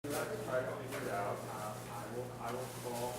I can try to figure it out. I will call.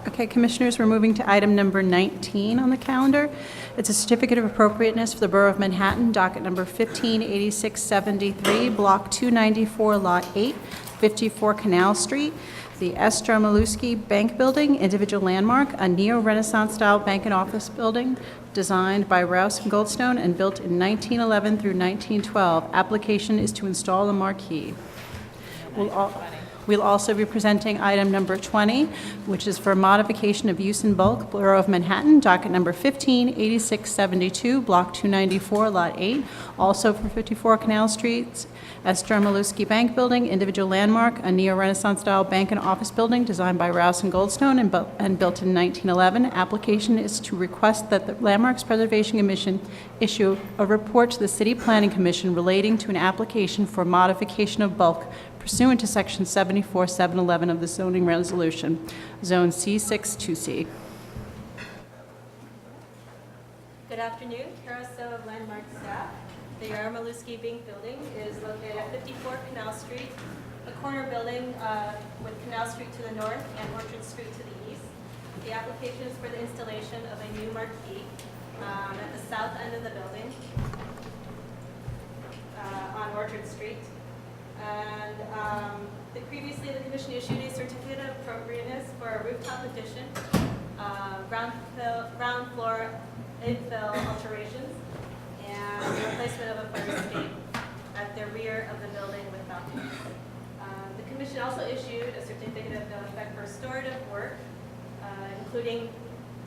Okay, Commissioners, we're moving to item number 19 on the calendar. It's a certificate of appropriateness for the Borough of Manhattan, docket number 158673, Block 294, Lot 8, 54 Canal Street. The S. Maluski Bank Building, individual landmark, a neo-Renaissance style bank and office building designed by Rouse and Goldstone and built in 1911 through 1912. Application is to install a marquee. We'll also be presenting item number 20, which is for modification of use in bulk, Borough of Manhattan, docket number 158672, Block 294, Lot 8, also for 54 Canal Street, S. Maluski Bank Building, individual landmark, a neo-Renaissance style bank and office building designed by Rouse and Goldstone and built in 1911. Application is to request that the Landmarks Preservation Commission issue a report to the City Planning Commission relating to an application for modification of bulk pursuant to Section 74-711 of the zoning resolution, Zone C6 2C. Good afternoon, Carousel of Landmark staff. The Maluski Bank Building is located at 54 Canal Street, a corner building with Canal Street to the north and Orchard Street to the east. The application is for the installation of a new marquee at the south end of the building on Orchard Street. And previously, the Commission issued a certificate of appropriateness for a rooftop addition, ground floor infill alterations, and the replacement of a fire escape at the rear of the building with balconies. The Commission also issued a certificate of no effect for restorative work, including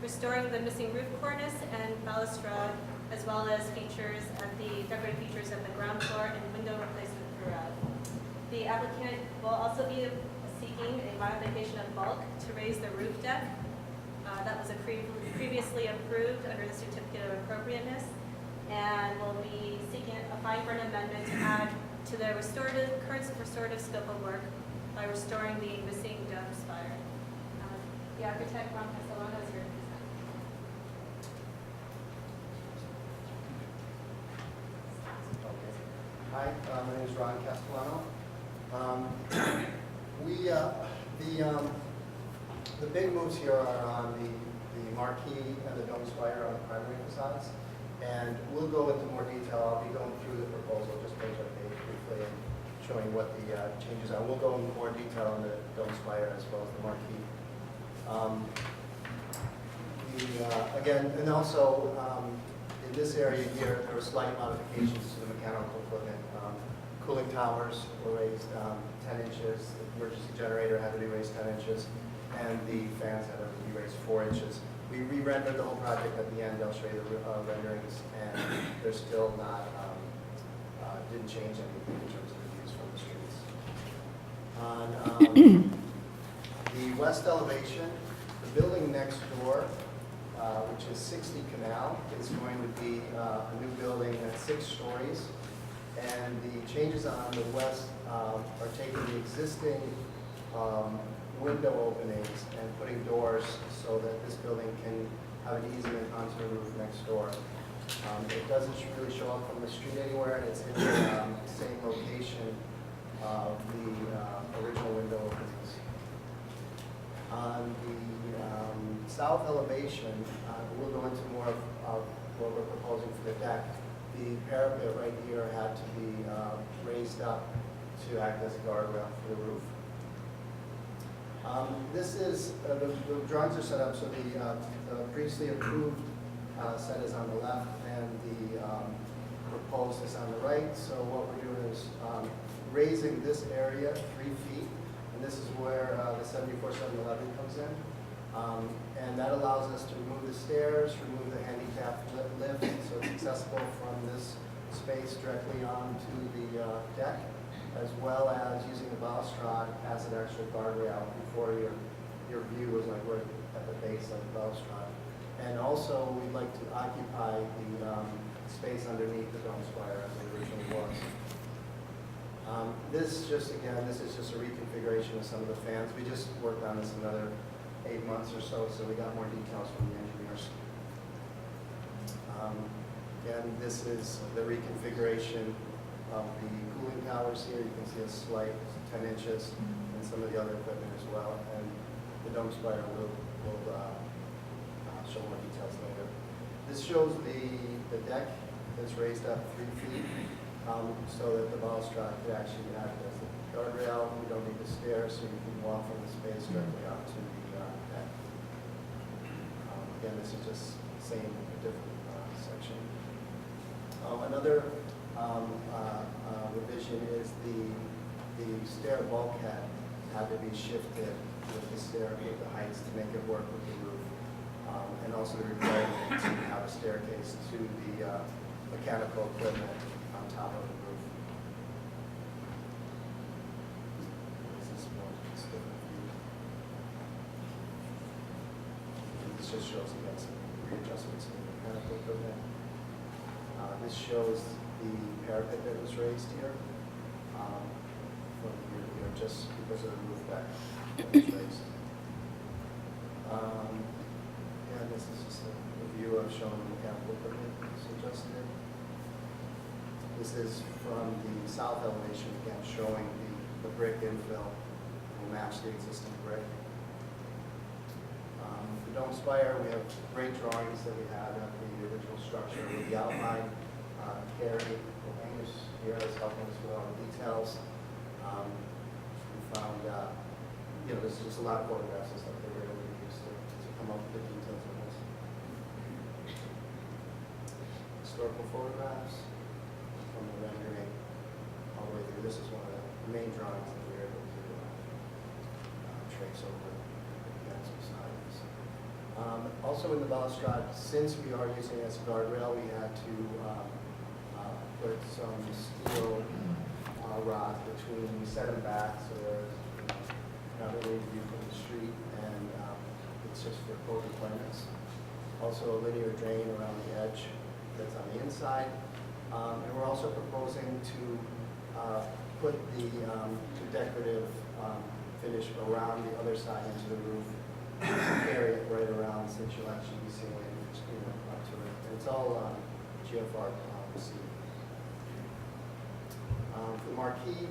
restoring the missing roof cornice and balustrade, as well as decorative features at the ground floor and window replacement throughout. The applicant will also be seeking a modification of bulk to raise the roof deck. That was previously approved under the certificate of appropriateness, and will be seeking applying for an amendment to add to the current restorative scope of work by restoring the missing dome spire. The architect, Ron Castellano, is here to present. Hi, my name is Ron Castellano. The big moves here are on the marquee and the dome spire on the primary facades, and we'll go into more detail. I'll be going through the proposal just page by page briefly and showing what the changes are. We'll go into more detail on the dome spire as well as the marquee. Again, and also in this area here, there were slight modifications to the mechanical equipment. Cooling towers were raised 10 inches, the emergency generator had to be raised 10 inches, and the fans had to be raised 4 inches. We re-rendered the whole project at the end. I'll show you the renderings, and they're still not, didn't change anything in terms of the views from the streets. On the west elevation, the building next door, which is 60 Canal, is going to be a new building that's 6 stories. And the changes on the west are taking the existing window openings and putting doors so that this building can have an easement onto the roof next door. It doesn't really show up from the street anywhere, and it's in the same location of the original window openings. On the south elevation, we'll go into more of what we're proposing for the deck. The parapet right here had to be raised up to act as a guardrail for the roof. This is, the drawings are set up so the previously approved set is on the left and the proposed is on the right. So what we're doing is raising this area 3 feet, and this is where the 74-711 comes in. And that allows us to remove the stairs, remove the handicap lift, so it's accessible from this space directly onto the deck, as well as using the balustrade as an actual guardrail. Before your view was like we're at the base of the balustrade. And also we'd like to occupy the space underneath the dome spire as it originally was. This is just a reconfiguration of some of the fans. We just worked on this another 8 months or so, so we got more details from the engineers. Again, this is the reconfiguration of the cooling towers here. You can see a slight 10 inches and some of the other equipment as well. And the dome spire will show more details later. This shows the deck that's raised up 3 feet so that the balustrade could actually act as a guardrail. We don't need the stairs, so you can walk from the space directly onto the deck. Again, this is just same, different section. Another revision is the stair bulkhead had to be shifted with the heights to make it work with the roof. And also the requirement to have a staircase to the mechanical equipment on top of the roof. This is more different view. And this just shows again some readjustments in the mechanical equipment. This shows the parapet that was raised here from year to year, just because of the roof deck that was raised. And this is just a view of showing the mechanical equipment that's adjusted. This is from the south elevation, again, showing the brick infill will match the existing brick. The dome spire, we have great drawings that we had of the original structure with the outline. Carrie Langus here is helping us with all the details. We found, there's just a lot of photographs and stuff that we're able to use to come up with the details of this. Historical photographs from the rendering all the way through. This is one of the main drawings that we were able to trace over the axis sides. Also in the balustrade, since we are using it as a guardrail, we had to put some steel rod between, we set them back so there's not really view from the street, and it's just for code requirements. Also a linear drain around the edge that's on the inside. And we're also proposing to put the decorative finish around the other side into the roof, carry it right around, since you'll actually be seeing it, up to it. And it's all GFR seating. For the marquee,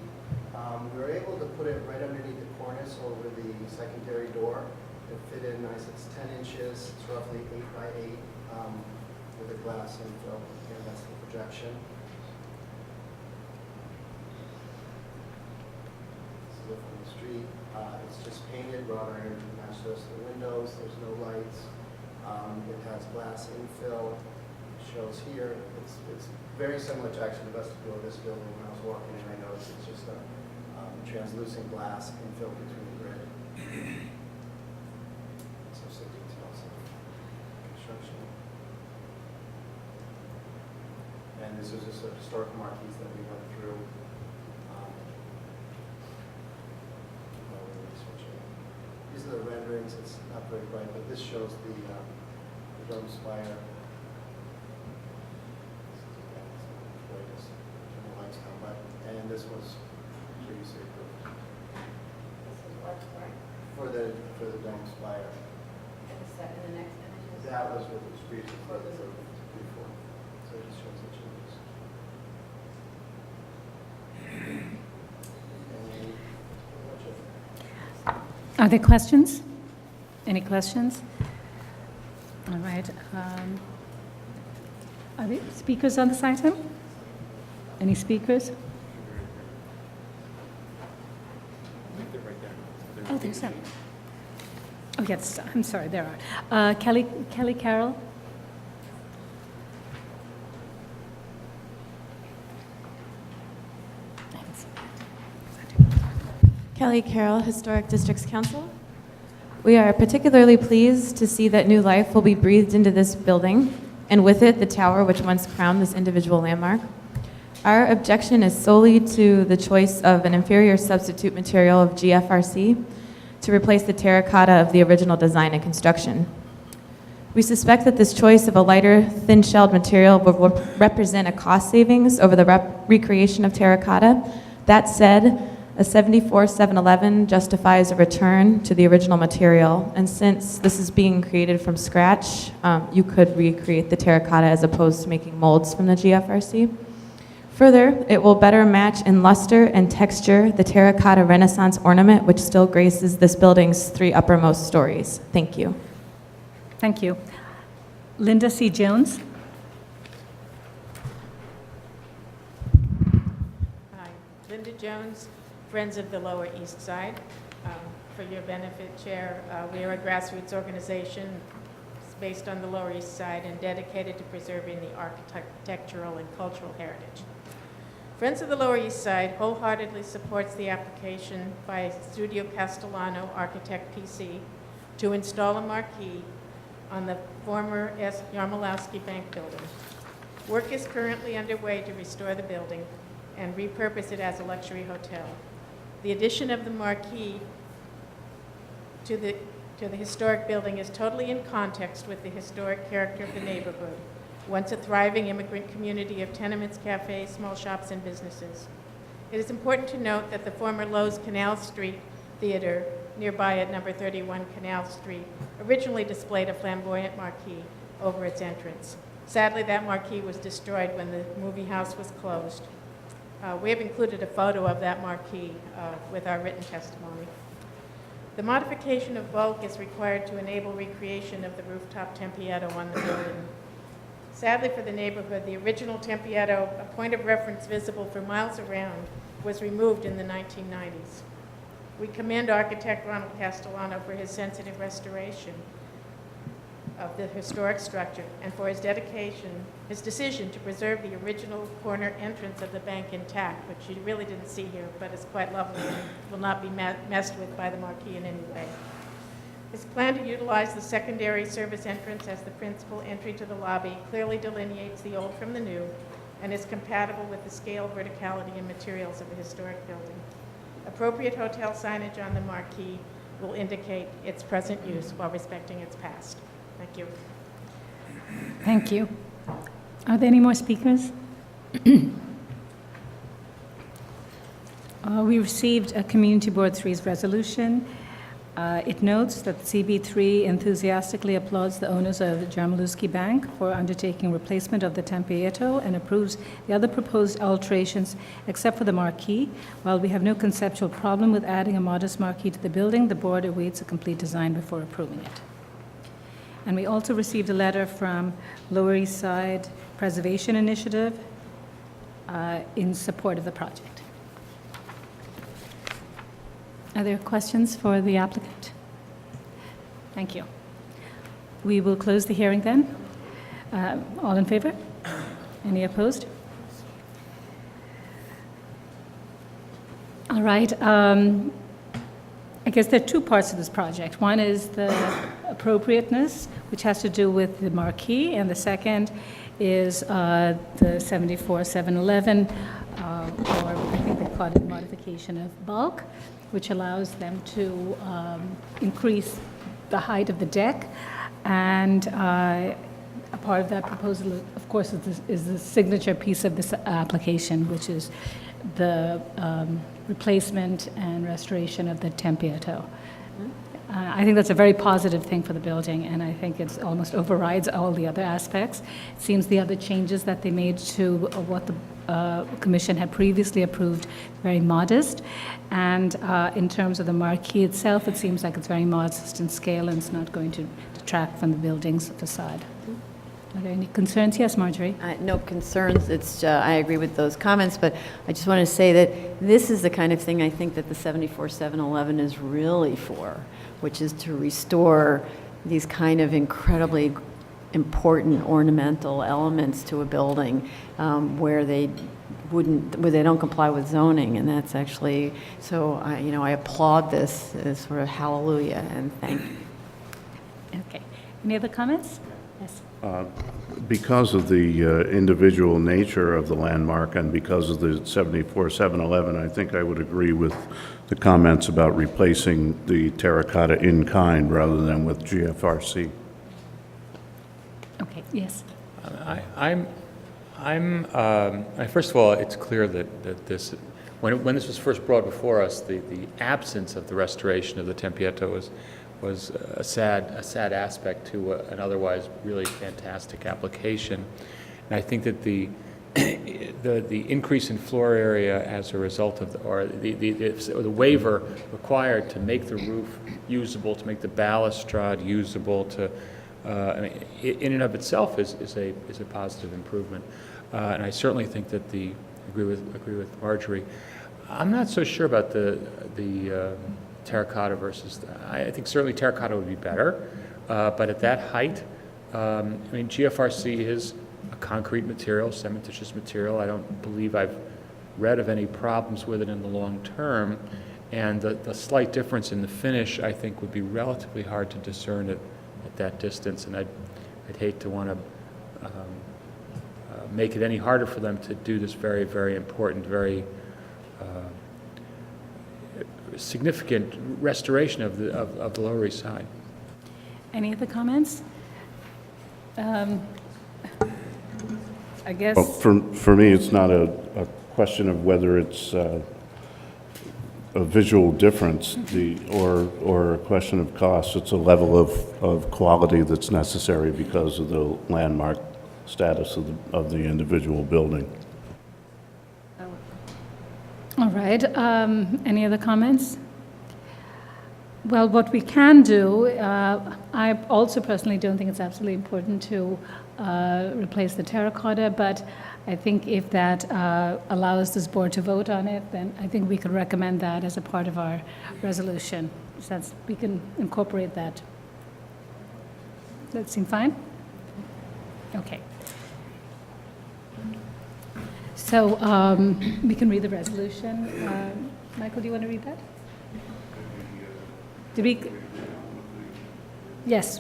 we were able to put it right underneath the cornice over the secondary door. It fit in nice. It's 10 inches. It's roughly 8 by 8 with a glass infill. Again, that's the projection. This is it from the street. It's just painted wrought iron to match those to the windows. There's no lights. It has glass infill. Shows here. It's very similar to actually the vestibule of this building. When I was walking in, I noticed it's just a translucent glass infill between the grid. So some details of construction. And this was just a historic marquees that we went through. These are the renderings. It's not very bright, but this shows the dome spire. And this was previously approved. This is what, sorry? For the dome spire. And is that in the next image? That was what was previously What was it? approved before. So it just shows the changes. And pretty much it. Are there questions? Any questions? All right. Are there speakers on this item? Any speakers? Oh, there's some. Oh, yes, I'm sorry, there are. Kelly Carroll? I haven't seen that. Kelly Carroll, Historic Districts Council. We are particularly pleased to see that new life will be breathed into this building, and with it, the tower which once crowned this individual landmark. Our objection is solely to the choice of an inferior substitute material of GFRC to replace the terracotta of the original design and construction. We suspect that this choice of a lighter, thin-shelled material will represent a cost savings over the recreation of terracotta. That said, A 74-711 justifies a return to the original material, and since this is being created from scratch, you could recreate the terracotta as opposed to making molds from the GFRC. Further, it will better match in luster and texture the terracotta Renaissance ornament, which still graces this building's 3 uppermost stories. Thank you. Thank you. Linda C. Jones? Hi, Linda Jones, Friends of the Lower East Side. For your benefit, Chair, we are a grassroots organization based on the Lower East Side and dedicated to preserving the architectural and cultural heritage. Friends of the Lower East Side wholeheartedly supports the application by Studio Castellano Architect PC to install a marquee on the former S. Yarmolowski Bank building. Work is currently underway to restore the building and repurpose it as a luxury hotel. The addition of the marquee to the historic building is totally in context with the historic character of the neighborhood, once a thriving immigrant community of tenements, cafes, small shops, and businesses. It is important to note that the former Lowe's Canal Street Theater, nearby at number 31 Canal Street, originally displayed a flamboyant marquee over its entrance. Sadly, that marquee was destroyed when the movie house was closed. We have included a photo of that marquee with our written testimony. The modification of bulk is required to enable recreation of the rooftop tempietto on the building. Sadly for the neighborhood, the original tempietto, a point of reference visible for miles around, was removed in the 1990s. We commend architect Ronald Castellano for his sensitive restoration of the historic structure and for his decision to preserve the original corner entrance of the bank intact, which you really didn't see here, but is quite lovely and will not be messed with by the marquee in any way. His plan to utilize the secondary service entrance as the principal entry to the lobby clearly delineates the old from the new and is compatible with the scale, verticality, and materials of a historic building. Appropriate hotel signage on the marquee will indicate its present use while respecting its past. Thank you. Thank you. Are there any more speakers? We received a Community Board 3's resolution. It notes that CB3 enthusiastically applauds the owners of the Jarmolowski Bank for undertaking replacement of the tempietto and approves the other proposed alterations except for the marquee. While we have no conceptual problem with adding a modest marquee to the building, the board awaits a complete design before approving it. And we also received a letter from Lower East Side Preservation Initiative in support of the project. Are there questions for the applicant? Thank you. We will close the hearing then. All in favor? Any opposed? All right. I guess there are 2 parts of this project. One is the appropriateness, which has to do with the marquee, and the second is the 74-711, or I think they call it modification of bulk, which allows them to increase the height of the deck. And a part of that proposal, of course, is the signature piece of this application, which is the replacement and restoration of the tempietto. I think that's a very positive thing for the building, and I think it almost overrides all the other aspects. It seems the other changes that they made to what the Commission had previously approved, very modest. And in terms of the marquee itself, it seems like it's very modest in scale and it's not going to detract from the building's facade. Are there any concerns? Yes, Marjorie? No concerns. It's, I agree with those comments, but I just want to say that this is the kind of thing I think that the 74-711 is really for, which is to restore these kind of incredibly important ornamental elements to a building where they don't comply with zoning, and that's actually, so I applaud this as sort of hallelujah and thank you. Okay. Any other comments? Yes. Because of the individual nature of the landmark and because of the 74-711, I think I would agree with the comments about replacing the terracotta in kind rather than with GFRC. Okay, yes. First of all, it's clear that this when this was first brought before us, the absence of the restoration of the Tempietto was a sad aspect to an otherwise really fantastic application. And I think that the increase in floor area as a result of, or the waiver required to make the roof usable, to make the balustrade usable, to I mean, in and of itself is a positive improvement. And I certainly think that agree with Marjorie. I'm not so sure about the terracotta versus. I think certainly terracotta would be better, but at that height, I mean, GFRC is a concrete material, cementitious material. I don't believe I've read of any problems with it in the long term, and the slight difference in the finish, I think, would be relatively hard to discern at that distance, and I'd hate to want to make it any harder for them to do this very, very important, very significant restoration of the Lower East Side. Any other comments? I guess. Well, for me, it's not a question of whether it's a visual difference or a question of cost. It's a level of quality that's necessary because of the landmark status of the individual building. All right. Any other comments? Well, what we can do, I also personally don't think it's absolutely important to replace the terracotta, but I think if that allows this board to vote on it, then I think we could recommend that as a part of our resolution. So we can incorporate that. Does that seem fine? Okay. So we can read the resolution. Michael, do you want to read that? Did we? Yes.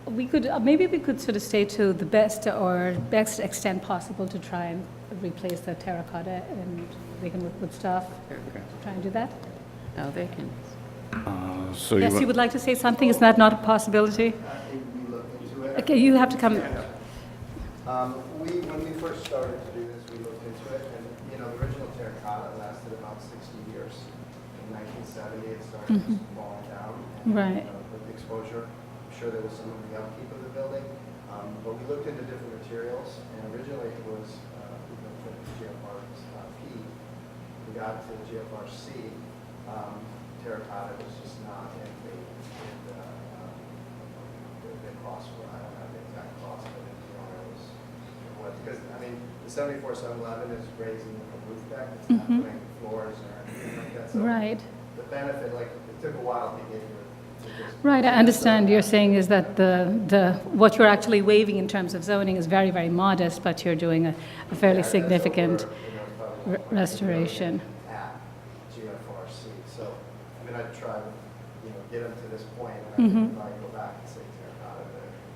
We could, maybe we could sort of stay to the best extent possible to try and replace the terracotta, and they can work with staff to try and do that. Oh, they can. So Yes, you would like to say something? Is that not a possibility? We looked into it. Okay, you have to come. When we first started to do this, we looked into it, and, you know, the original terracotta lasted about 60 years. In 1970, it started falling down. And, Right. with the exposure, I'm sure there was some of the upkeep of the building. But we looked into different materials, and originally it was, we looked at GFRP. We got to GFRC. Terracotta was just not in the cost for, I don't have the exact cost, but because, I mean, the 74-711 is raising the roof deck, it's not putting floors or anything like that. So Right. the benefit, like, it took a while to get here. Right, I understand you're saying is that what you're actually waiving in terms of zoning is very, very modest, but you're doing a fairly significant restoration. At GFRC, so, I mean, I'd try to, get them to this point, and I think if I go back and say terracotta,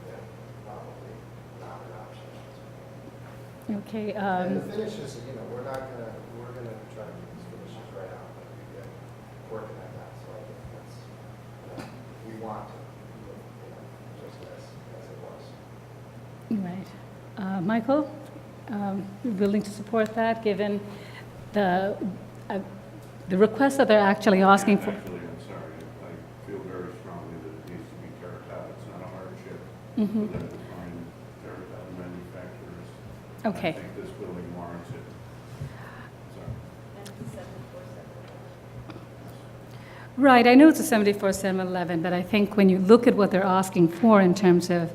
they're probably not an option. Okay. And the finishes, we're gonna try to get these finishes right out, but we've been working at that, so I think that's, we want to, just as it was. Right. Michael, you're willing to support that, given the request that they're actually asking for? Actually, I'm sorry, I feel very strongly that it needs to be terracotta. It's not a hardship for them to find terracotta manufacturers. Okay. I think this building warrants it. Sorry. Right, I know it's a 74-711, but I think when you look at what they're asking for in terms of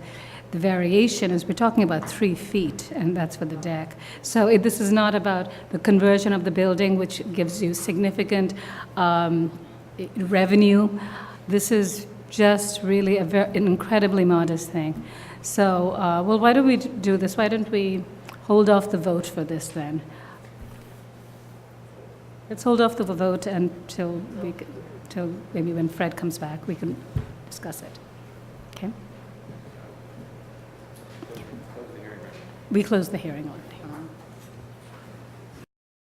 the variation, is we're talking about 3 feet, and that's for the deck. So this is not about the conversion of the building, which gives you significant revenue. This is just really an incredibly modest thing. So, well, why don't we do this? Why don't we hold off the vote for this then? Let's hold off the vote until maybe when Fred comes back, we can discuss it. Okay? We close the hearing already.